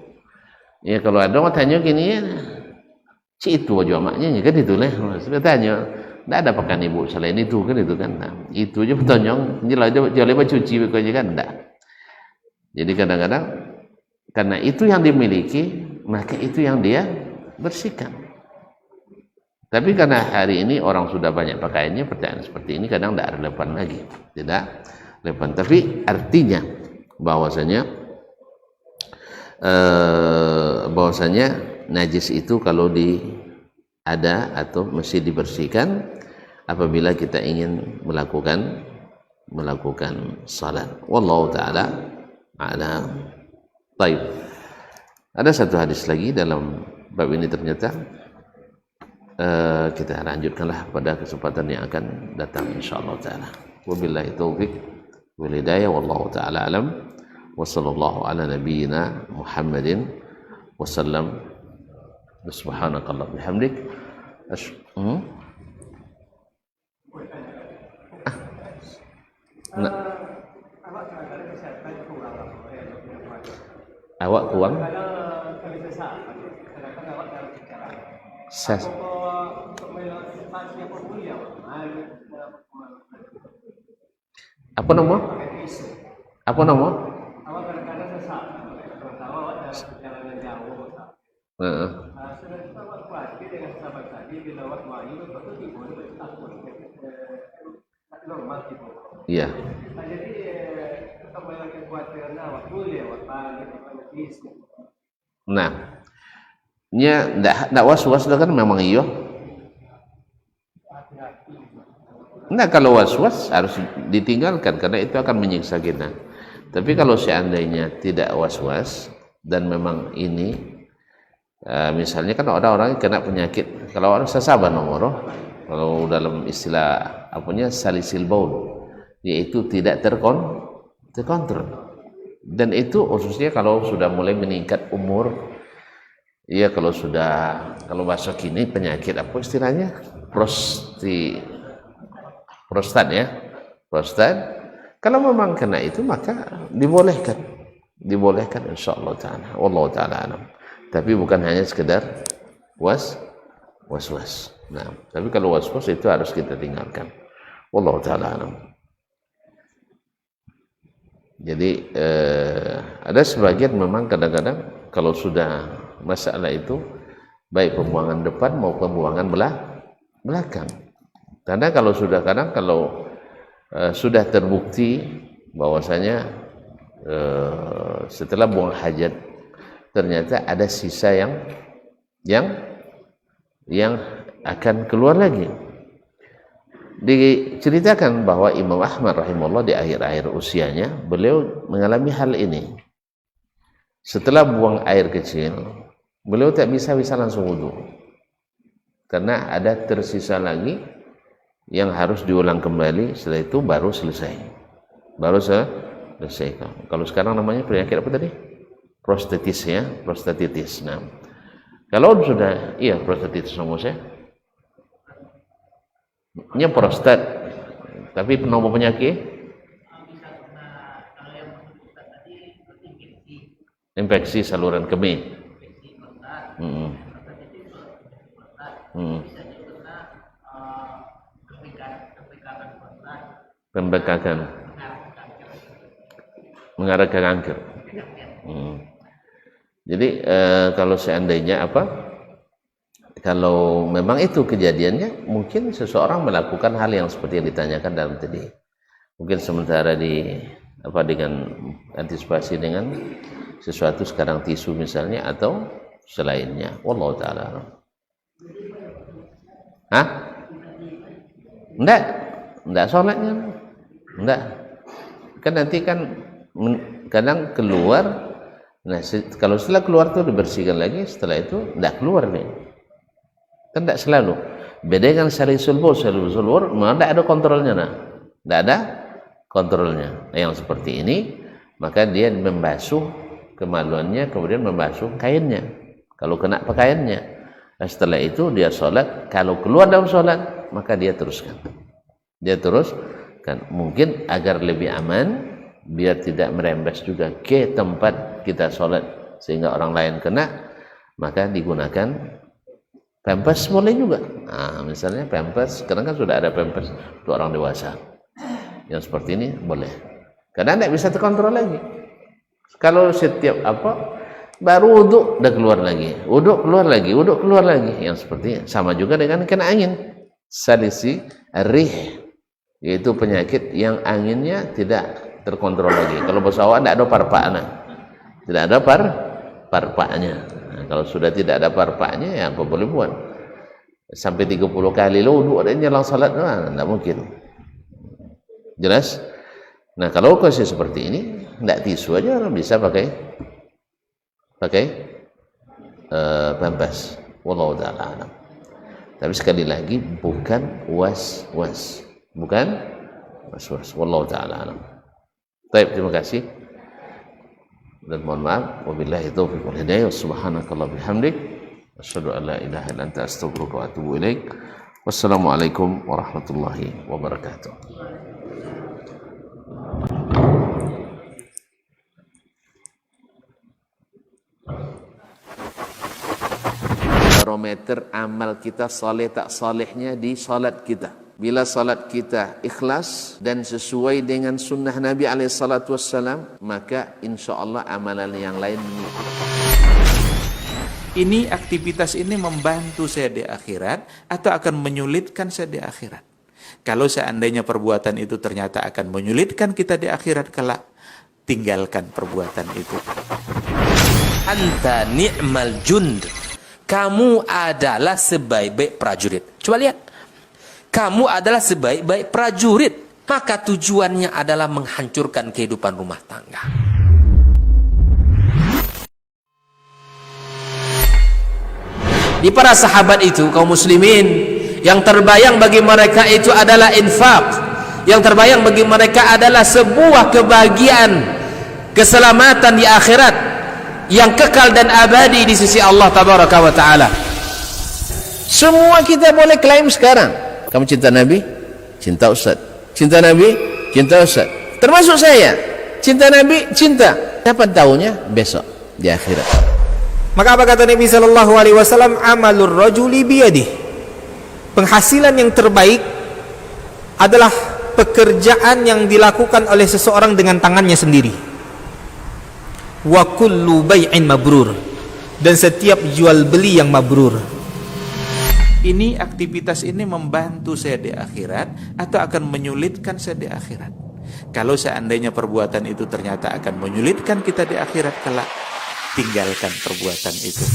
Ya, kalau ada orang tanya gini ya, itu aja maknya kan itu lah. Sudah tanya, tidak ada pakaian ibu selain itu kan itu kan. Nah, itu aja pertanyaan, jelas aja jangan cuci begitu kan enggak. Jadi kadang-kadang karena itu yang dimiliki, maka itu yang dia bersihkan. Tapi karena hari ini orang sudah banyak pakaiannya, pertanyaan seperti ini kadang tidak relevan lagi, tidak relevan. Tapi artinya bahwasanya najis itu kalau ada atau mesti dibersihkan apabila kita ingin melakukan salat. Wallahu taala a'lam. Baik. Ada satu hadis lagi dalam bab ini ternyata. Kita lanjutkanlah pada kesempatan yang akan datang insyaallah taala. Wabillahi taufik wal hidayah wallahu taala alam. Wa sallallahu ala nabiyyina Muhammadin wasallam. Subhanakallah bihamdik. Ses- apa nama? Apa nama? Heeh. Iya. Nah, nya ndak was-was kan memang iya. Nah, kalau was-was harus ditinggalkan karena itu akan menyiksa kita. Tapi kalau seandainya tidak was-was dan memang ini misalnya kan orang-orang kena penyakit, kalau orang sasaba nomor, kalau dalam istilah apanya salisil baul, yaitu tidak terkontrol. Dan itu khususnya kalau sudah mulai meningkat umur, ya kalau masuk ini penyakit apa istilahnya prostat ya, prostat. Kalau memang kena itu maka dibolehkan insyaallah taala. Wallahu taala alam. Tapi bukan hanya sekedar was. Nah, tapi kalau was-was itu harus kita tinggalkan. Wallahu taala alam. Jadi ada sebagian memang kadang-kadang kalau sudah masalah itu baik pembuangan depan maupun pembuangan belakang. Karena kalau sudah terbukti bahwasanya setelah buang hajat ternyata ada sisa yang akan keluar lagi. Diceritakan bahwa Imam Ahmad rahimahullah di akhir-akhir usianya beliau mengalami hal ini. Setelah buang air kecil, beliau tak bisa langsung wudu karena ada tersisa lagi yang harus diulang kembali. Setelah itu baru selesai. Kalau sekarang namanya penyakit apa tadi? Prostatitis ya, prostatitis. Nah, kalau sudah prostatitis nomor saya, nya prostat, tapi nomor penyakit infeksi saluran kemih. Pembekakan mengarah ke kanker. Jadi kalau seandainya kalau memang itu kejadiannya, mungkin seseorang melakukan hal yang seperti yang ditanyakan dalam tadi. Mungkin sementara dengan antisipasi dengan sesuatu sekarang tisu misalnya atau selainnya. Wallahu taala. Hah? Enggak sholatnya. Enggak. Kan nanti kan kadang keluar. Nah, kalau setelah keluar tuh dibersihkan lagi, setelah itu enggak keluar nih. Kan enggak selalu. Beda dengan salisul baul, enggak ada kontrolnya nah. Enggak ada kontrolnya. Nah, yang seperti ini maka dia membasuh kemaluannya, kemudian membasuh kainnya kalau kena pakaiannya. Nah, setelah itu dia sholat. Kalau keluar dalam sholat maka dia teruskan mungkin agar lebih aman, biar tidak merembes juga ke tempat kita sholat sehingga orang lain kena, maka digunakan pampers boleh juga. Nah, misalnya pampers, sekarang kan sudah ada pampers untuk orang dewasa yang seperti ini boleh, karena tidak bisa terkontrol lagi. Kalau setiap baru wudhu udah keluar lagi, wudhu keluar lagi, yang seperti sama juga dengan kena angin, salisi rih, yaitu penyakit yang anginnya tidak terkontrol lagi. Kalau pesawat tidak ada parpaknya, tidak ada parpaknya. Nah, kalau sudah tidak ada parpaknya, ya apa boleh buat? Sampai 30 kali lo wudhu ada nyelang salat, tidak mungkin. Jelas? Nah, kalau kondisi seperti ini, tidak tisu aja orang bisa pakai pampers. Wallahu ta'ala alam. Tapi sekali lagi bukan was-was. Wallahu ta'ala alam. Baik, terima kasih. Dan mohon maaf. Wabillahi taufiq wal hidayah. Subhanakallah bihamdik. Asyhadu an la ilaha illa anta astaghfiruka wa atubu ilaik. Wassalamualaikum warahmatullahi wabarakatuh. barometer amal kita saleh tak salehnya di salat kita. Bila salat kita ikhlas dan sesuai dengan sunnah Nabi SAW, maka insya Allah amalan yang lain mengikut. Ini aktivitas ini membantu saya di akhirat atau akan menyulitkan saya di akhirat? Kalau seandainya perbuatan itu ternyata akan menyulitkan kita di akhirat kelak, tinggalkan perbuatan itu. Anta ni'mal jund. Kamu adalah sebaik-baik prajurit. Coba lihat. Kamu adalah sebaik-baik prajurit. Maka tujuannya adalah menghancurkan kehidupan rumah tangga. Di para sahabat itu, kaum muslimin, yang terbayang bagi mereka itu adalah infak. Yang terbayang bagi mereka adalah sebuah kebahagiaan, keselamatan di akhirat yang kekal dan abadi di sisi Allah Tabaraka wa Ta'ala. Semua kita boleh klaim sekarang. Kamu cinta Nabi? Cinta Ustaz. Cinta Nabi? Cinta Ustaz. Termasuk saya. Cinta Nabi? Cinta. Kapan tahunya? Besok di akhirat. Maka apa kata Nabi sallallahu alaihi wasallam? Amalur rajuli biyadihi. Penghasilan yang terbaik adalah pekerjaan yang dilakukan oleh seseorang dengan tangannya sendiri. Wa kullu bai'in mabrur. Dan setiap jual beli yang mabrur. Ini aktivitas ini membantu saya di akhirat atau akan menyulitkan saya di akhirat? Kalau seandainya perbuatan itu ternyata akan menyulitkan kita di akhirat kelak, tinggalkan perbuatan itu.